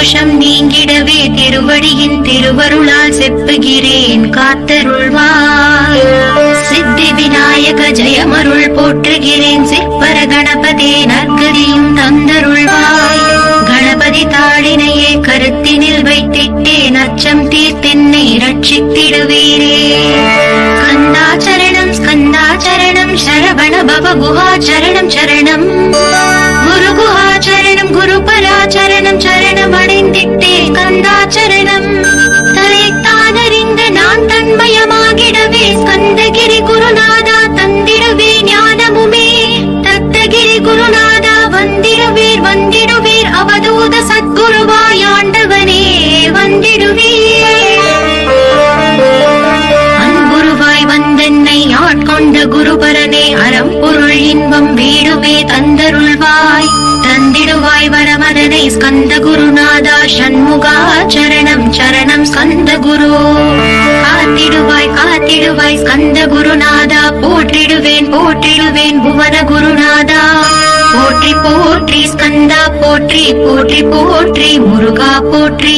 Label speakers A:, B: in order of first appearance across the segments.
A: தோஷம் நீங்கிடவே திருவடியின் திருவருளால் செப்புகிறேன் காத்தருள்வாய். சித்தி விநாயக ஜெயமருள் போற்றுகிறேன் சிற்பர கணபதே நற்கதியும் தந்தருள்வாய். கணபதி தாளினையே கருத்தினில் வைத்திட்டேன் அச்சம் தீர்த்தென்னை ரட்சித்திடுவீரே. ஸ்கந்தாச்சரணம் ஸ்கந்தாச்சரணம் சரவண பவ குஹாச்சரணம் சரணம் குரு குஹாச்சரணம் குரு பராச்சரணம் சரணம் அடைந்திட்டே ஸ்கந்தாச்சரணம். தலைத்தானறிந்த நான் தன்மயமாகிடவே ஸ்கந்தகிரி குருநாதா தந்திடுவே ஞானமுமே. தத்தகிரி குருநாதா வந்திடுவீர் வந்திடுவீர் அவதூத சத்குருவாய் ஆண்டவனே வந்திடுவீர். அன்புருவாய் வந்தென்னை ஆட்கொண்ட குருபரனே அறம் பொருள் இன்பம் வீடுமே தந்தருள்வாய். தந்திடுவாய் வரமதனை ஸ்கந்த குருநாதா சண்முகா சரணம் சரணம் ஸ்கந்த குரு. காத்திடுவாய் காத்திடுவாய் ஸ்கந்த குருநாதா போற்றிடுவேன் போற்றிடுவேன் புவன குருநாதா. போற்றி போற்றி ஸ்கந்தா போற்றி போற்றி போற்றி முருகா போற்றி.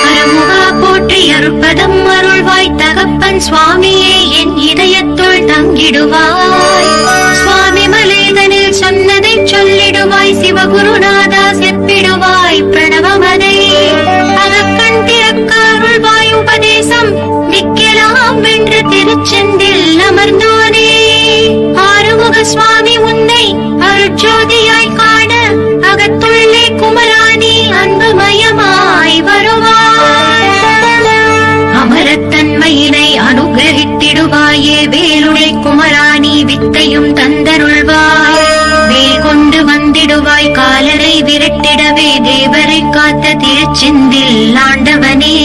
A: அருமுகா போற்றி அருட்பதம் அருள்வாய் தகப்பன் சுவாமியே என் இதயத்துள் தங்கிடுவாய். சுவாமி மலைதனில் சொன்னதை சொல்லிடுவாய் சிவகுருநாதா செப்பிடுவாய் பிரணவமதை. அகக்கண் திறக்க அருள்வாய் உபதேசம் மிக்கலாம் வென்று திருச்செந்தில் அமர்ந்தோனே. ஆறுமுக சுவாமி உன்னை அருட்ஜோதியாய் காண அகத்துள்ளே குமராணி அன்புமயமாய் வருவாய். அமரத்தன்மையினை அனுகிரகித்திடுவாயே வேலுடை குமராணி வித்தையும் தந்தருள்வாய். வேல் கொண்டு வந்திடுவாய் காலரை விரட்டிடவே தேவரை காத்த திருச்செந்தில் ஆண்டவனே.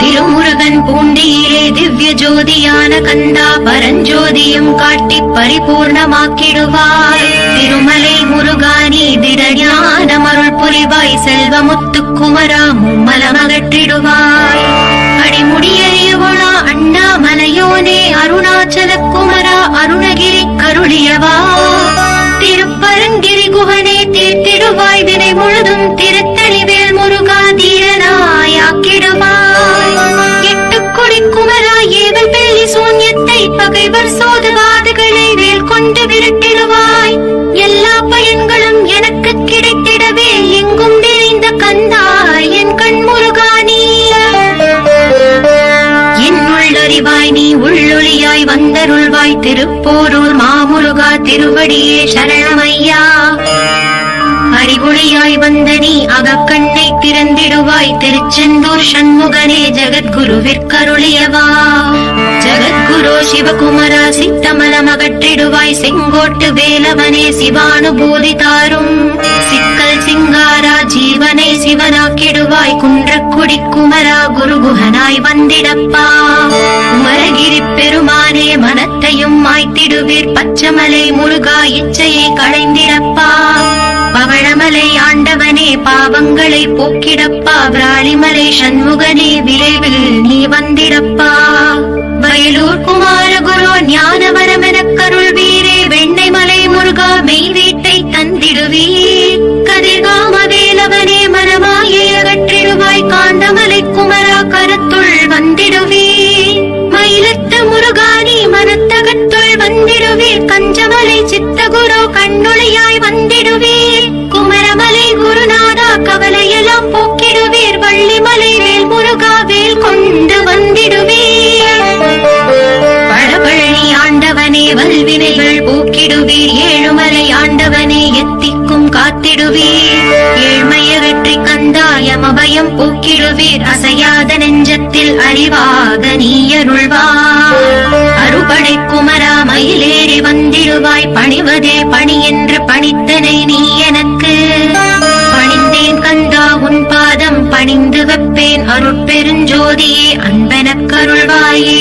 A: திருமுருகன் பூண்டியிலே திவ்ய ஜோதியான கந்தா பரஞ்சோதியும் காட்டி பரிபூர்ணமாக்கிடுவாய். திருமலை முருகானி திடஞான மருள் புரிவாய் செல்வமுத்து குமரா மும்மலம் அகற்றிடுவாய். அடிமுடியறியவளா அண்ணாமலையோனே அருணாச்சல குமரா அருணகிரி கருளியவா. திருப்பரங்கிரி குகனே தீர்த்திடுவாய் வினை முழுதும் திருத்தணிவேல் முருகா தீரனாய் ஆக்கிடுவாய். எட்டுக்குடி குமரா ஏவல் பெல்லி சூன்யத்தை பகைவர் சோதவாதுகளை வேல் கொண்டு விரட்டிடுவாய். எல்லா பயன்களும் எனக்கு கிடைத்திடவே எங்கும் நிறைந்த கந்தாய் என் கண் முருகானி. என் உள்ளறிவாய் நீ உள்ளொளியாய் வந்தருள்வாய் திருப்போரூர் மாமுருகா திருவடியே சரணமையா. அறிவுடையாய் வந்த நீ அகக்கண்ணை திறந்திடுவாய் திருச்செந்தூர் சண்முகனே ஜெகத்குருவிற்கருளியவா. ஜெகத்குரு சிவகுமரா சித்தமலம் அகற்றிடுவாய் செங்கோட்டு வேலவனே சிவானுபூதி தாரும். சிக்கல் சிங்காரா ஜீவனை சிவனாக்கிடுவாய் குன்றக்குடி குமரா குருகுஹனாய் வந்திடப்பா. குமரகிரி பெருமானே மனத்தையும் மாய்த்திடுவீர் பச்சமலை முருகா இச்சையை களைந்திடப்பா. பவழமலை ஆண்டவனே பாவங்களை போக்கிடப்பா. விராலிமலை சண்முகனே விரைவில் நீ வந்திடப்பா. வயலூர் குமார குரு ஞானவரமெனக் கருள்வீரே. வெண்ணை மலை முருகா மெய் வீட்டை தந்திடுவீர். கதிர்காம வேலவனே மனமாயை அகற்றிடுவாய். காந்தமலை குமரா கருத்துள் வந்திடுவீர். மயிலத்து முருகானி மனத்தகத்துள் வந்திடுவீர். கஞ்சமலை சித்தகுரு கண்ணொளியாய் வந்திடுவீர். குமரமலை குருநாதா கவலையெல்லாம் போக்கிடுவீர். வள்ளிமலை வேல் முருகா வேல் கொண்டு வந்திடுவீர். பழபழனி ஆண்டவனே வல்வினைகள் போக்கிடுவீர். ஏழுமலை ஆண்டவனே எத்திக்கும் காத்திடுவீர். ஏழ்மைய வெற்றி கந்தாயம் அபயம் போக்கிடுவீர். அசையாத நெஞ்சத்தில் அறிவாக நீயருள்வாய். அறுபடை குமரா மயிலேறி வந்திடுவாய். பணிவதே பணி என்று பணித்தனை நீ எனக்கு. பணிந்தேன் கந்தா உன் பாதம் பணிந்து வைப்பேன் அருட்பெருஞ்சோதியே அன்பெனக்கருள்வாயே.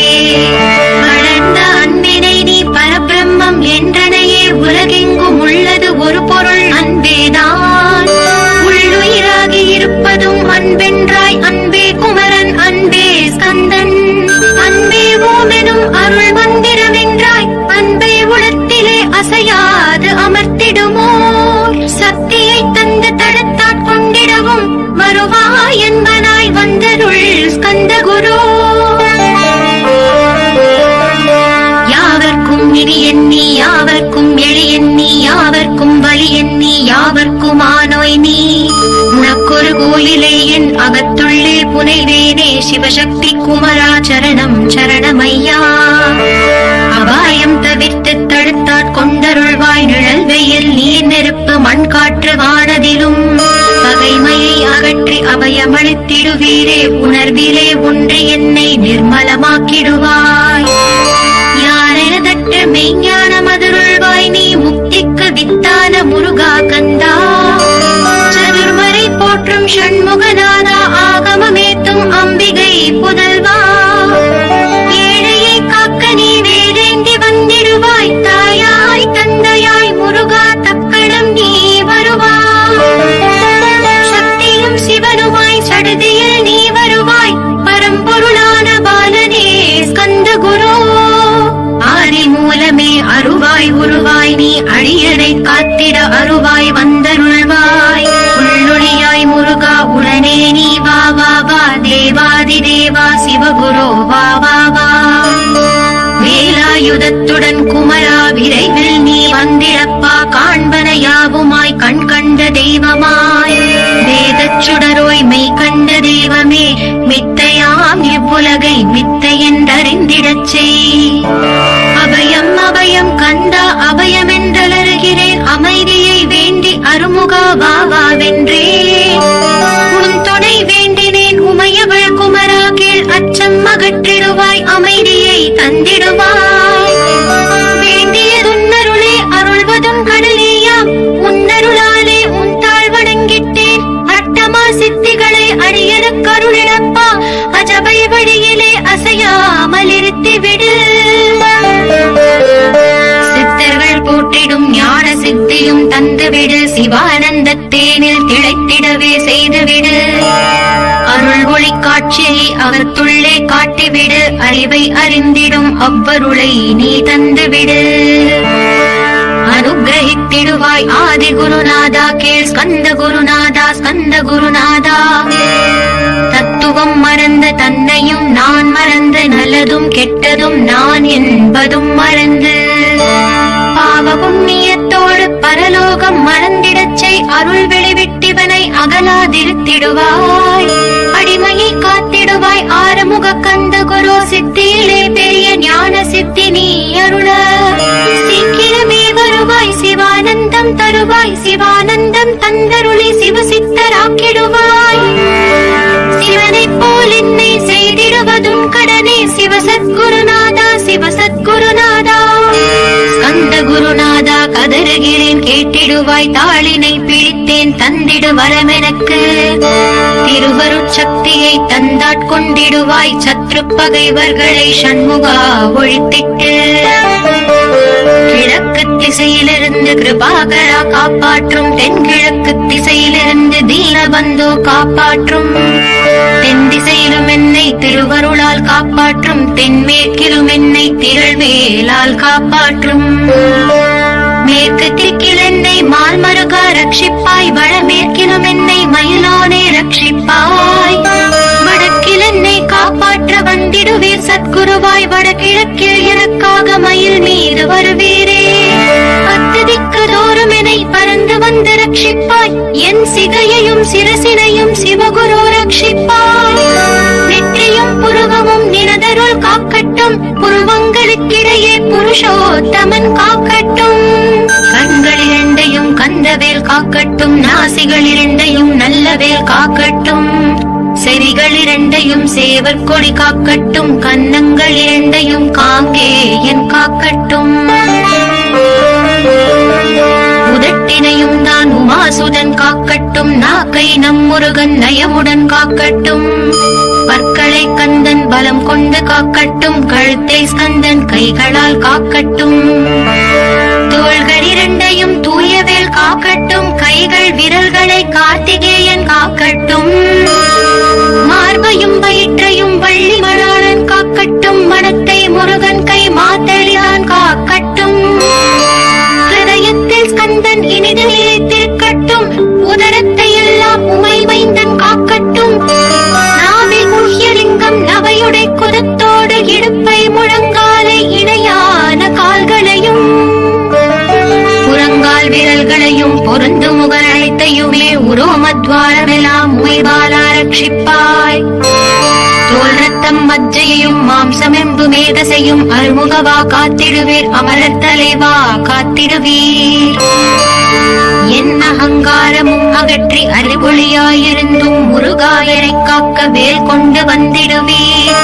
A: வளர்ந்த அன்பினை நீ பரபிரம்மம் என்றனையே. உலகெங்கும் உள்ளது ஒரு பொருள் அன்பேதான். உள்ளுயிராகி இருப்பதும் அன்பென்றாய். அன்பே குமரன் அன்பே ஸ்கந்தன். அன்பே ஓமெனும் அருள் மந்திரமென்றாய். அன்பே உளத்திலே அசையாது அமர்த்திடுமோ. சக்தியை தந்து தடுத்தாட் கொண்டிடவும் சிவசக்தி குமரா சரணம் சரணமையா. அபாயம் தவிர்த்து தடுத்தாற் கொண்டருள்வாய் நிழல் வெயில் நீர் நெருப்பு மண் காற்று வானதிலும் பகைமையை அகற்றி அபயமளித்திடுவீரே உணர்விலே ஒன்று என்னை நிர்மலமாக்கிடுவாய். யாரெனதற்ற மெய்ஞான மதுருள்வாய் நீ முக்திக்கு வித்தான முருகா கந்தா. சதுர்மறை போற்றும் ஷண்முகநாதா ஆகமமேத்தும் அம்பிகை புதல்வா. ஏழையை காக்க நீ வேடேந்தி வந்திடுவாய் தாயாய் தந்தையாய் முருகா தக்கணம் நீ வருவாய். சக்தியும் சிவனுமாய் சடுதியில் நீ வருவாய் பரம்பொருளான பாலனே ஸ்கந்த குரு. ஆதி மூலமே அருவாய் உருவாய் நீ அடியனை காத்திட அருவாய் வந்தருள்வாய். உள்ளொளியாய் முருகா உடனே நீ வா வா வா தேவாதி தேவா சிவகுரு வா வா வா. வேலாயுதத்துடன் குமரா விரைவில் நீ வந்திடப்பா காண்பன யாவுமாய் கண் கண்ட தெய்வமாய். வேதச் சுடரோய் மெய் கண்ட தெய்வமே மித்தையாம் இவ்வுலகை மித்தை என்றறிந்திடச் செய். அபயம் அபயம் கந்தா அபயம் என்றலறுகிறேன் அமைதியை வேண்டி அருமுகா வா வா வென்றே. உன் துணை வேண்டினேன் உமையவள் குமரா கேள் அச்சம் அகற்றிடுவாய் அமைதியை தந்திடுவாய். வேண்டியதுன்னருளே அருள்வதும் கடலேயாம் உன்னருளாலே உன் தாழ் வணங்கிட்டேன். அட்டமா சித்திகளை அடியனுக் கருளிடப்பா அஜபை வழியிலே அசையாமல் இருத்திவிடு. சித்தர்கள் போற்றிடும் ஞான சித்தியும் தந்துவிடு சிவானந்த தேனில் திளைத்திடவே செய்துவிடு. அருள் ஒளி காட்சியை அவத்துள்ளே காட்டிவிடு அறிவை அறிந்திடும் அவ்வருளை நீ தந்துவிடு. அனுகிரகித்திடுவாய் ஆதி குருநாதா கேள் ஸ்கந்த குருநாதா ஸ்கந்த குருநாதா. தத்துவம் மறந்த தன்னையும் நான் மறந்து நல்லதும் கெட்டதும் நான் என்பதும் மறந்து பாவ புண்ணியத்தோடு பரலோகம் மறந்திடச் செய் அருள் வெளிவிட்டிவனை அகலாதிருத்திடுவாய். அடிமையை காத்திடுவாய் ஆறுமுக கந்த குரு சித்தியிலே பெரிய ஞான சித்தி நீ அருள. சீக்கிரமே வருவாய் சிவானந்தம் தருவாய் சிவானந்தம் தந்தருளி சிவசித்தராக்கிடுவாய். சிவனை போல் என்னை செய்திடுவதும் கடனே சிவசத்குருநாதா சிவசத்குருநாதா. ஸ்கந்த குருநாதா கதறுகிறேன் கேட்டிடுவாய் தாளினை பிடித்தேன் தந்திடு வரமெனக்கு. திருவருட்சக்தியை தந்தாட்கொண்டிடுவாய் சத்ரு பகைவர்களை ஷண்முகா ஒழித்திட்டு. கிழக்கு திசையிலிருந்து கிருபாகரா காப்பாற்றும் தென்கிழக்கு திசையிலிருந்து தீனபந்து காப்பாற்றும். தென் திசையிலும் என்னை திருவருளால் காப்பாற்றும் தென்மேற்கிலும் என்னை திரள்வேலால் காப்பாற்றும். மேற்கு திக்கில் என்னை மால்மருகா ரட்சிப்பாய் வடமேற்கிலும் என்னை மயிலானே ரட்சிப்பாய். வடக்கில் என்னை காப்பாற்ற வந்திடுவீர் சத்குருவாய் வடகிழக்கில் எனக்காக மயில் மீது வருவீரே. பத்து திக்கு தோறும் என்னை பறந்து வந்து ரட்சிப்பாய் என் சிகையையும் சிரசினையும் சிவகுரு ரட்சிப்பாய். நெற்றியும் புருவமும் நினதருள் காக்கட்டும் புருவங்களுக்கிடையே புருஷோத்தமன் காக்கட்டும். கண்கள் இரண்டையும் கந்தவேல் காக்கட்டும் நாசிகள் இரண்டையும் நல்லவேல் காக்கட்டும். செவிகள் இரண்டையும் சேவர் கொடி காக்கட்டும் கன்னங்கள் இரண்டையும் காங்கேயன் காக்கட்டும். உதட்டினையும் தான் உமாசுதன் காக்கட்டும் நாக்கை நம் முருகன் நயமுடன் காக்கட்டும். பற்களை கந்தன் பலம் கொண்டு காக்கட்டும் கழுத்தை ஸ்கந்தன் கைகளால் காக்கட்டும். தோள்கள் இரண்டையும் தூயவேல் காக்கட்டும் கைகள் விரல்களை கார்த்திகேயன் காக்கட்டும். மார்பையும் வயிற்றையும் வள்ளி மணாளன் காக்கட்டும் மனத்தை முருகன் கை மாத்தளியான் காக்கட்டும். ஹிருதயத்தில் ஸ்கந்தன் இனிது நிலைத்திருக்கட்டும் உதரத்தை எல்லாம் உமை மைந்தன் காக்கட்டும். நாவில் முஹ்யலிங்கம் நவையுடை குதத்தோடு இடுப்பை முழங்காலை இணையான கால்களையும் புறங்கால் விரல்களையும் பொருந்து முகர் அனைத்தையுமே உரோமத்வாரமெல்லாம் உய்வாலா ரட்சிப்பாய். தோல் ரத்தம் மஜ்ஜையையும் மாம்சமெம்பு மேதசையும் அருமுகவா காத்திடுவீர் அமரர் தலைவா காத்திடுவீர். என் அகங்காரமும் அகற்றி அறிவொளியாயிருந்தும் முருகாயரை காக்க வேல் கொண்டு வந்திடுவீர்.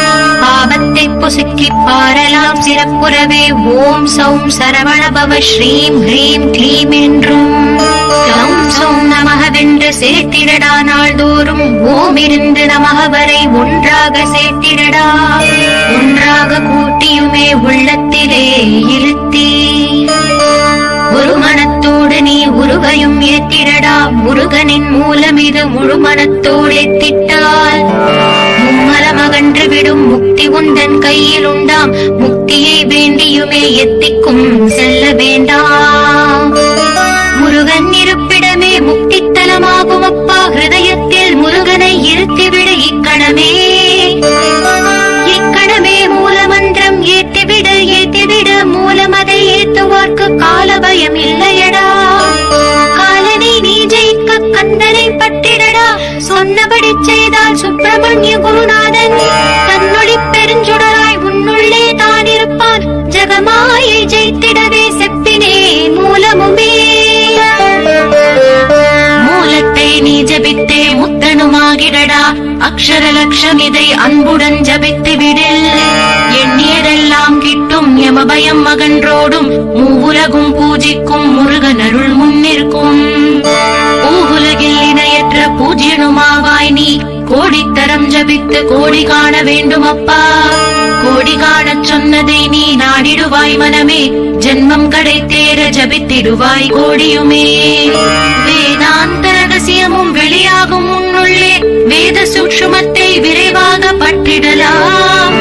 A: பாவத்தை பொசுக்கி பாரலாம் சிறப்புறவே ஓம் சௌம் சரவணபவ ஸ்ரீம் ஹ்ரீம் க்ளீம் என்றும் க்ளௌம் சௌம் நமகவென்று சேர்த்திடடா. நாள்தோறும் ஓம் இருந்து நமக வரை ஒன்றாக சேர்த்திடடா. ஒன்றாக கூட்டியுமே உள்ளத்திலே இருத்தி ஒரு மனத்தோடு நீ உருகையும் ஏத்திடடா. முருகனின் மூலம் இது முழு மனத்தோடு ஏத்திட்டால் மும்மலமகன்று விடும் முக்தி உந்தன் கையில் உண்டாம். முக்தியை வேண்டியுமே எத்திக்கும் செல்ல வேண்டாம். முருகன் இருப்பிடமே முக்தி தலமாகும் அப்பா. ஹிருதயத்தில் முருகனை இருத்திவிட இக்கணமே. இக்கணமே மூலமந்திரம் ஏத்திவிட ஏத்திவிட மூலமதை ஏத்துவார்க்கு கால பயம் இல்லையடா. காலனை நீ ஜெயிக்க கந்தனை பட்டிடடா. சொன்னபடி செய்தால் சுப்பிரமணிய குருநாதன் தன்னொளி பெருஞ்சுடராய் உன்னுள்ளே தான் இருப்பான். ஜகமாயை ஜெயித்திடவே செப்பினே மூலமுமே. மூலத்தை நீ ஜபித்தே முத்தனுமாகிடடா. அக்ஷர லட்சம் இதை அன்புடன் ஜபித்து விடில். எண்ணியதெல்லாம் கிட்டும் யமபயம் மகன்றோடும். மூவுலகும் பூஜிக்கும் முருகன் அருள் முன்னிற்கும். பூவுலகில் இணையற்ற பூஜ்யனுமாவாய் நீ. கோடித்தரம் ஜபித்து கோடி காண வேண்டும் அப்பா. கோடி காணச் சொன்னதை நீ நாடிடுவாய் மனமே. ஜென்மம் கடை தேர ஜபித்திடுவாய் கோடியுமே. வேதாந்த ரகசியமும் வெளியாகும் உன்னுள்ளே. வேத சூக்ஷ்மத்தை விரைவாக பற்றிடலாம்.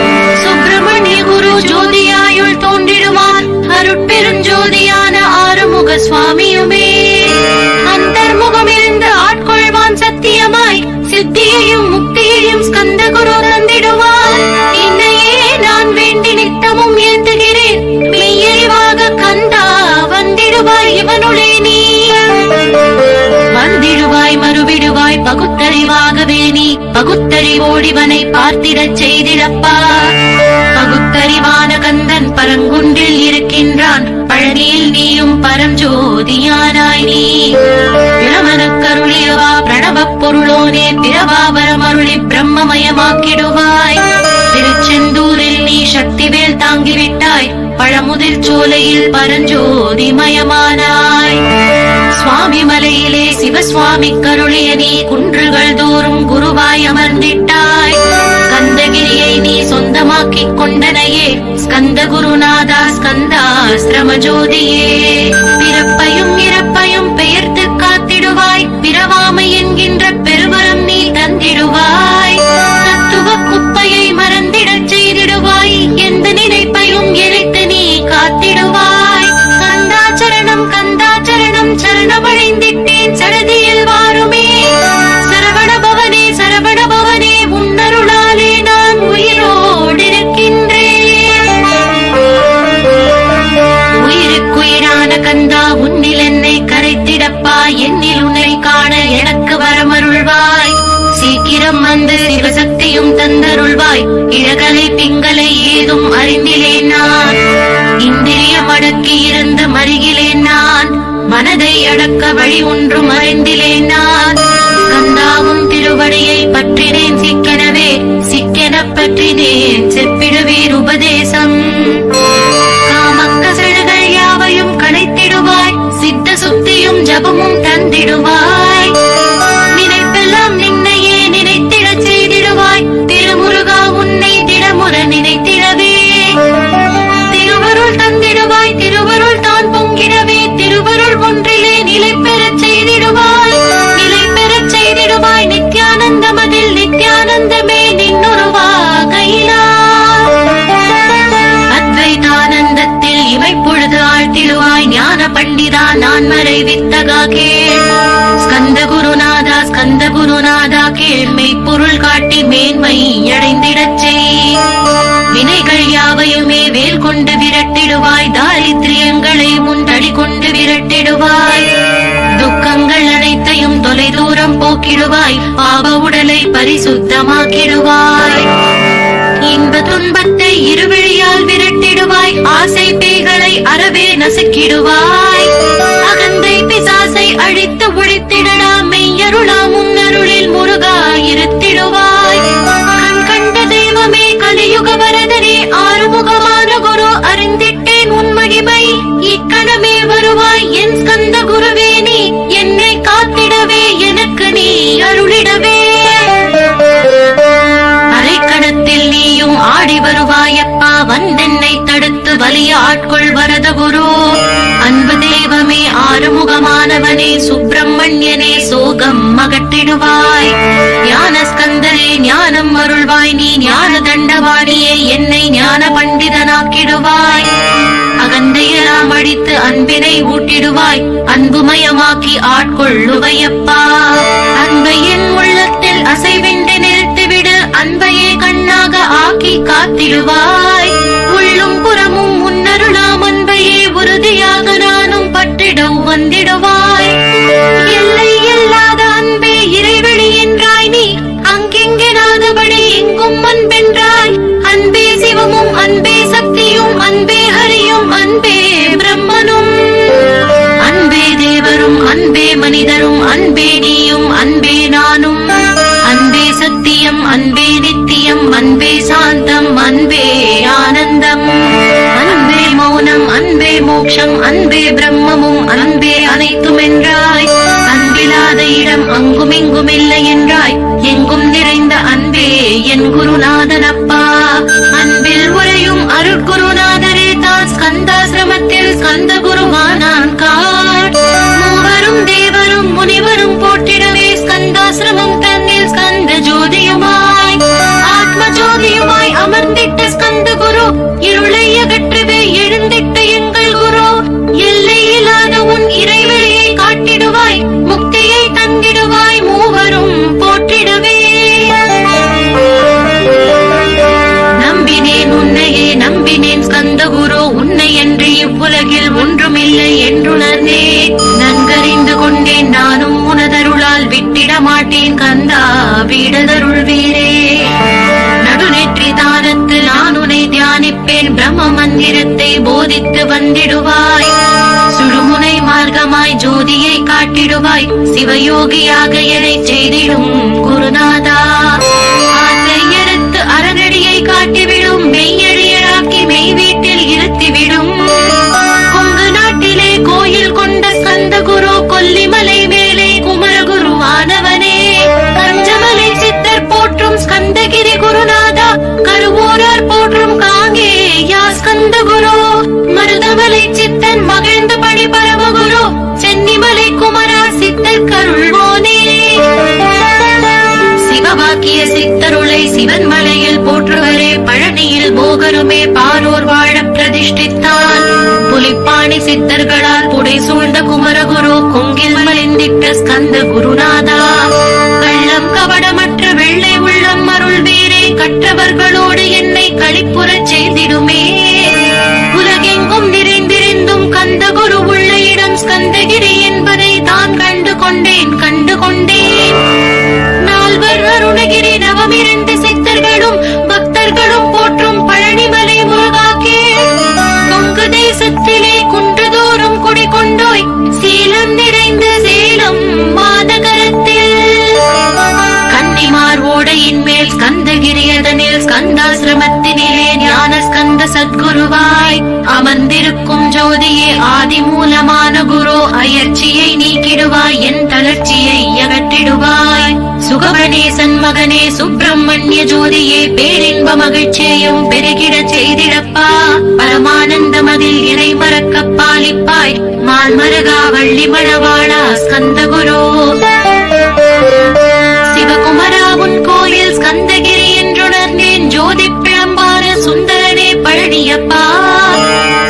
A: சுப்பிரமணிய குரு ஜோதியாயுள் தோன்றிடுவார். அருட்பெருஞ்சோதியான ஆறுமுக சுவாமியுமே. அந்தர்முகம் இருந்து ஆட்கொள்வான் சத்தியமாய். சித்தியையும் முக்தியையும் ஸ்கந்த குரு தந்திடுவார். என்னையே நான் வேண்டி நித்தமும் ஏந்துகிறேன். மெய்யறிவாக கந்தா வந்திடுவாய் இவனுளே நீ. வந்திடுவாய் மறுவிடுவாய் பகுத்தறிவாகவே நீ. பகுத்தறிவோடிவனை பார்த்திடச் செய்திடப்பா. பகுத்தறிவான கந்தன் பரங்குன்றில் இருக்கின்றான். பழனியில் நீயும் பரஞ்சோதியானாய் நீ. பிரமனுக்கருளியவா பிரணவப் பொருளோனே. பிறவாபரம் அருளி பிரம்மமயமாக்கிடுவாய். திருச்செந்தூரில் நீ சக்திவேல் தாங்கிவிட்டாய். பழமுதிர் சோலையில் பரஞ்சோதிமயமானாய். சுவாமி மலையிலே சிவசுவாமி கருளிய நீ. குன்றுகள் தோறும் குருவாய் அமர்ந்திட்டாய். ஸ்கந்தகிரியை நீ சொந்தமாக்கிக் கொண்டனையே. ஸ்கந்த குருநாதா ஸ்கந்தாஸ்திரம ஜோதியே. பிறப்பையும் இறப்பையும் பெயர்த்து காத்திடுவாய். பிறவாமை என்கின்ற பெருவரம் நீ தந்திடுவாய். தத்துவ குப்பையை மறந்திடச் செய்திடுவாய். எந்த நினைப்பையும் எரித்து நீ காத்திடுவாய். கந்தாச்சரணம் கந்தாச்சரணம் சரணமடைந்திட்டேன் சடதியில் வாருமே. சரவண பவனே சரவண பவனே உன்னருளாலே நான் உயிரோடிருக்கின்றேன். உயிருக்குயிரான கந்தா உன்னில் என்னை கரைத்திடப்பா. என்னில் உன்னை காண எனக்கு வரமருள்வாய். சீக்கிரம் வந்து சிவசக்தியும் தந்தருள்வாய். இழகலை பிங்களை ஏதும் அறிந்திலேன் நான். இந்திரியம் அடக்கி இருந்த மருகிலேன் நான். மனதை அடக்க வழி ஒன்றும் அறிந்திலேன் நான். கந்தாவும் திருவடியை பற்றினேன் சிக்கெனவே. சிக்கெனப் பற்றினேன் செப்பிடுவீர் உபதேசம். காமக்கசடுகள் யாவையும் களைத்திடுவாய். சித்த சுத்தியும் ஜபமும் தந்திடுவாய். நினைப்பெல்லாம் நின்னையே நினைத்திடச் செய்திடுவாய். திருமுருகா உன்னை திடமுற நினைத்திடவே. திருவருள் தந்திடுவாய். திருவருள் தான் பொங்கிடவே. திருவருள் ஒன்றிலே நிலை பெறச் செய்திடுவாய். நிலை பெறச் செய்திடுவாய். நித்யானந்தமதில் நித்யானந்தமே நின்னுருவாகையிலா. அத்வைதானந்தத்தில் இமைப்பொழுது ஆழ்த்திடுவாய். ஞான பண்டிதா நான் மறை வித்தகா கேள். ஸ்கந்த குருநாதா ஸ்கந்த குருநாதா கேள். மெய்ப்பொருள் காட்டி மேன்மை அடைந்திடச் செய். வினைகள் யாவையுமே வேல் கொண்டு விரட்டிடுவாய். தாரித்ரியங்களை முந்தடி கொண்டு விரட்டிடுவாய். துக்கங்கள் அனைத்தையும் தொலை தூரம் போக்கிடுவாய். பாவ உடலை பரிசுத்தமாக்கிடுவாய். அறவே நசுக்கிடுவாய். அகந்தை பிசாசை அழித்து ஒழித்திடடா மெய்யருளா முன்னருளில் முருகா இருத்திடுவாய். கண் கண்ட தெய்வமே கலியுக வரதனே ஆறுமுகமான குரு அறிந்திட்டேன் உன் மகிமை. இக்கணமே வருவாய் என் ஸ்கந்த குருவே நீ என்னை காத்திடவே எனக்கு நீ அருளிடவே. அரைக்கணத்தில் நீயும் ஆடி வருவாயப்பா வந்தென்னை தடுத்து வலிய ஆட்கொள் வரத குரு. அன்பு தெய்வமே ஆறுமுகமானவனே சுப்பிரமணியனே சோகம் அகற்றிடுவாய். ஞான ஸ்கந்தரே ஞானம் அருள்வாய் நீ ஞான தண்டவாணியே என்னை ஞான பண்டிதனாக்கிடுவாய். அகந்தையெல்லாம் அடித்து அன்பினை ஊட்டிடுவாய் அன்புமயமாக்கி ஆட்கொள்ளுவையப்பா. அன்பையின் உள்ளத்தில் அசைவின்றி நிறுத்திவிடு அன்பையே கண்ணாக ஆக்கி காத்திடுவாய். உள்ளும் புறமும் முன்னருளாம் அன்பையே உறுதியாக நானும் பற்றிட வந்திடுவாய். எல்லை இல்லாத அன்பே இறைவெளி என்றாய் நீ அங்கெங்கெனாதபடி எங்கும் அன்பென்றாய். அன்பே சிவமும் அன்பே சக்தியும் அன்பே ஹரியும் அன்பே பிரம்மனும் அன்பே தேவரும் அன்பே மனிதரும் அன்பே நீயும் அன்பே நானும். அன்பே சத்தியம் அன்பே நித்தியம் அன்பே சாந்தம் அன்பே ஆனந்தம் அன்பே மௌனம் அன்பே மோட்சம் அன்பே பிரம்மமும் அன்பே அனைத்தும் என்றாய். அன்பில்லாத இடம் அங்கும் இங்கும் இல்லை என்றாய். எங்கும் நிறைந்த அன்பே என் குருநாதனப்பா. அன்பில் உரையும் அருட்குருநாதரே தான் ஸ்கந்தாசிரமத்தில் ஸ்கந்த குருவானான் காட். மூவரும் தேவரும் முனிவரும் போற்றிடவே ஸ்கந்தாசிரமம் தன்னில் ஸ்கந்த ஜோதியுமாய் ஆத்ம ஜோதியுமாய் அமர்ந்திட்ட ஸ்கந்த குரு. இருளை அகற்றவே எழுந்திட்ட எங்கள் குரு. எல்லை இல்லாத உன் இறைவெளியை காட்டிடுவாய் முக்தியை தந்திடுவாய் மூவரும் போற்றிடவே. நம்பினேன் உன்னையே நம்பினேன் ஸ்கந்த குரு. உன்னை என்று இவ்வுலகில் ஒன்றுமில்லை என்றுணர்ந்தேன். நன்கறிந்து கொண்டேன் நானும் உனதருளால் விட்டிட மாட்டேன் கந்தா வீடதருள் வீரே. நடுநெற்றி தானத்து நான் உன்னை தியானிப்பேன் பிரம்ம மந்திரத்தை போதித்து வந்திடுவாய். சுழுமுனை மார்க்கமாய் ஜோதியை காட்டிடுவாய் சிவயோகியாக என்னை செய்திடும் குருநாதா. ஆசை எடுத்து அறநடியை காட்டிவிடும் மெய்யடியராக்கி மெய் வீட்டில் இருத்திவிடும். கொங்கு நாட்டிலே கோயில் கொண்ட ஸ்கந்த குரு கொல்லிமலை மேலே குமரகுருவானவனே. கஞ்சமலை சித்தர் போற்றும் ஸ்கந்தகிரி குருநாதா. கருவூரார் போற்றும் காங்கே யா ஸ்கந்த குரு. மருதமலை சித்தன் மகிழ்ந்து பணி பரமகுரு. சென்னிமலை குமரா சித்தர் கருள்வோனே. சிவவாக்கிய சித்தருளை சிவன் மலையில் போற்றுவரே. பழனியில் போகருமே பாரூர் வாழ பிரதிஷ்டித்தான். புலிப்பாணி சித்தர்களால் புடை சூழ்ந்த குமரகுரு. கொங்கில் மலிந்திட்ட ஸ்கந்த குருநாதா. கள்ளம் கவடமற்ற வெள்ளை உள்ளம் அருள் வீரே. கற்றவர்களோடு என்னை களிப்புறச் செய்திடுமே. உலகெங்கும் நிறைந்திருந்தும் கந்த குரு உள்ள இடம் ஸ்கந்தகிரி என்பதை தான் கண்டு கொண்டேன். நால்வர் அருணகிரி நவமிரண்டு சித்தர்களும் பக்தர்களும் போற்றும் பழனிமலை முருகாக்கே. கொங்கு தேசத்திலே குன்றுதோறும் குடிகொண்டோய் சீலம் நிறைந்த சேலம் மாதகரத்தில். கன்னிமார் ஓடையின் மேல் ஸ்கந்தகிரி அதனில் ஸ்கந்தாசிரமத்தினிலே ஞான ஸ்கந்த சத்குருவாய் அமர்ந்திருக்கும் ஜோதியே ஆதி மூலமான குரு. அயற்சியை நீக்கிடுவாய் என் தளர்ச்சியை அகற்றிடுவாய். சுகவனேசன் மகனே சுப்பிரமணிய ஜோதியே பேரின்ப மகிழ்ச்சியையும் பெருகிட செய்திடப்பா. பரமானந்தமதில் இறை மறக்க பாலிப்பாய் மால்மருகா வள்ளி மணவாளா ஸ்கந்த குரு. சிவகுமரா உன் கோயில் ஸ்கந்தகிரி என்றுணர்ந்தேன். ஜோதி பிழம்பான சுந்தரனே பழனியப்பா.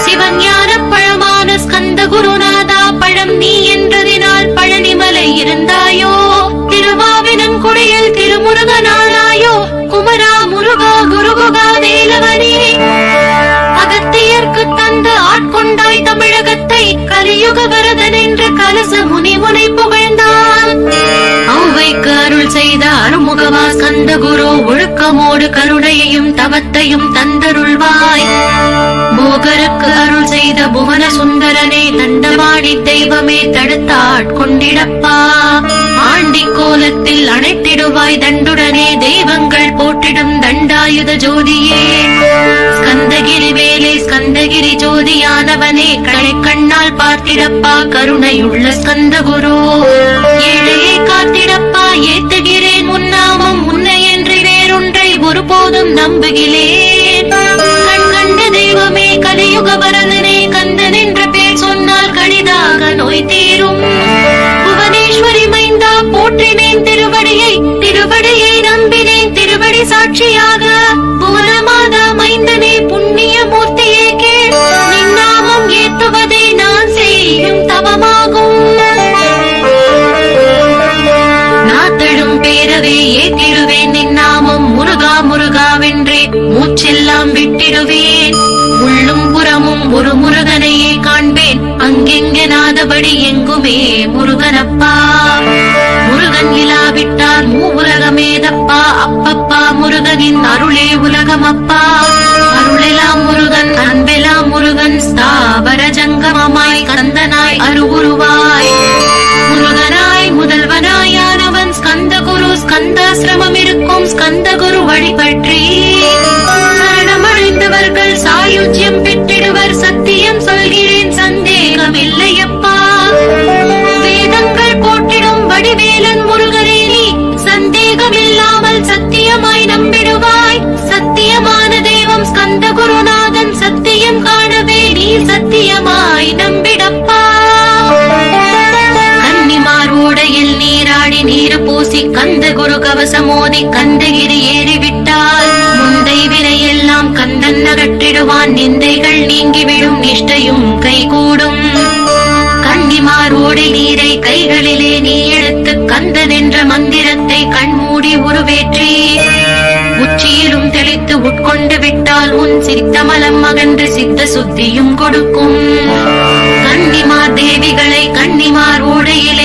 A: சிவஞான பழமான ஸ்கந்த குருநாதா. பழம் நீ என்றதினால் பழனிமலை இருந்தாயோ. திருவாவினம் குடியில் திருமுருகனானாயோ. குமரா முருகா குருகுகா வேலவனே. அகத்தியர்க்கு தந்து ஆட்கொண்டாய் தமிழகத்தை. கலியுக வரதன் என்று கலச முனிமுனை புகழ்ந்தான். ஔவைக்கு அருள் செய்த அருமுகவா ஸ்கந்த குரு ஒழுக்கமோடு கருணையையும் தவத்தையும் தந்தருள்வாய். போகருக்கு அருள் செய்த புவன சுந்தரனே தண்டவாணி தெய்வமே தடுத்தாட்கொண்டிடப்பா. ஆண்டி கோலத்தில் அணைத்திடுவாய் தண்டுடனே தெய்வங்கள் போற்றிடும் தண்டாயுத ஜோதியே. ஸ்கந்தகிரி வேலே ஸ்கந்தகிரி ஜோதியானவனே களை கண்ணால் பார்த்திடப்பா கருணையுள்ள ஸ்கந்த குரு. ஏழையை காத்திடப்பா ஏத்துகிறேன் உன்னாமம் உன்னை என்று வேறொன்றை ஒருபோதும் நம்புகிறேன். கண் கண்ட தெய்வமே கலியுக வரதனே கந்தன் என்ற பேர் சொன்னால் கடிதாக நோய் தீரும். புவனேஸ்வரி மைந்தா போற்றினேன் திருவடியை திருவடியை நம்பினேன் திருவடி சாட்சியாக. புவனமாதா மைந்தனே புண்ணிய மூர்த்தியே கேள் நின்னாமம் ஏத்துவதே நான் செய்யும் தவமாகும். நாத்தடும் பேரவே ஏத்திடுவேன் நின்னாமம் முருகா முருகாவென்றே மூச்செல்லாம் விட்டிடுவேன். உள்ளும் புறமும் ஒரு முருகனையே காண்பேன் அங்கெங்கெனாதபடி எங்குமே முருகனப்பா. முருகன் இலாவிட்டார் மூவுலகமேதப்பா அப்பப்பா முருகனின் அருளே உலகமப்பா. அருளெல்லாம் முருகன் அன்பெல்லாம் முருகன் ஸ்தாவர ஜங்கமமாய் கந்தனாய் அருவுருவாய். முருகனாய் முதல்வனாயானவன் ஸ்கந்த குரு ஸ்கந்தாசிரமம் இருக்கும் ஸ்கந்த குரு வழிபற்றி சரணமடைந்தவர்கள் சாயுஜ்யம் பெற்றிடுவர். சத்தியம் சொல்கிறேன் சந்தேகம் இல்லையப்பா. வேதங்கள் போற்றிடும் வடிவேலன் முருகனே நீ சந்தேகம் இல்லாமல் சத்தியமாய் நம்பிடுவாய். சத்தியமான தெய்வம் ஸ்கந்த குருநாதன் சத்தியம் காணவே நீ சத்தியமாய் நம்பிடப்பா. கன்னிமாரோடையில் நீராடி நீரு பூசி கந்த குரு கவசமோதி கந்தகிரி ஏறிவிட்டால் முந்தை வினையெல்லாம் கந்தன் அகற்றிடுவான். நிந்தைகள் நீங்கிவிடும் நிஷ்டையும் கைகூடும். கன்னிமாரோடை நீரை கைகளிலே நீ எடுத்து கந்தன் என்ற மந்திரத்தை கண்மூடி உருவேற்றி உச்சியிலும் தெளித்து உட்கொண்டு விட்டால் உன் சித்தமலம் அகன்று சித்த சுத்தியும் கொடுக்கும். கன்னிமார் தேவிகளை கன்னிமார் ஓடையிலே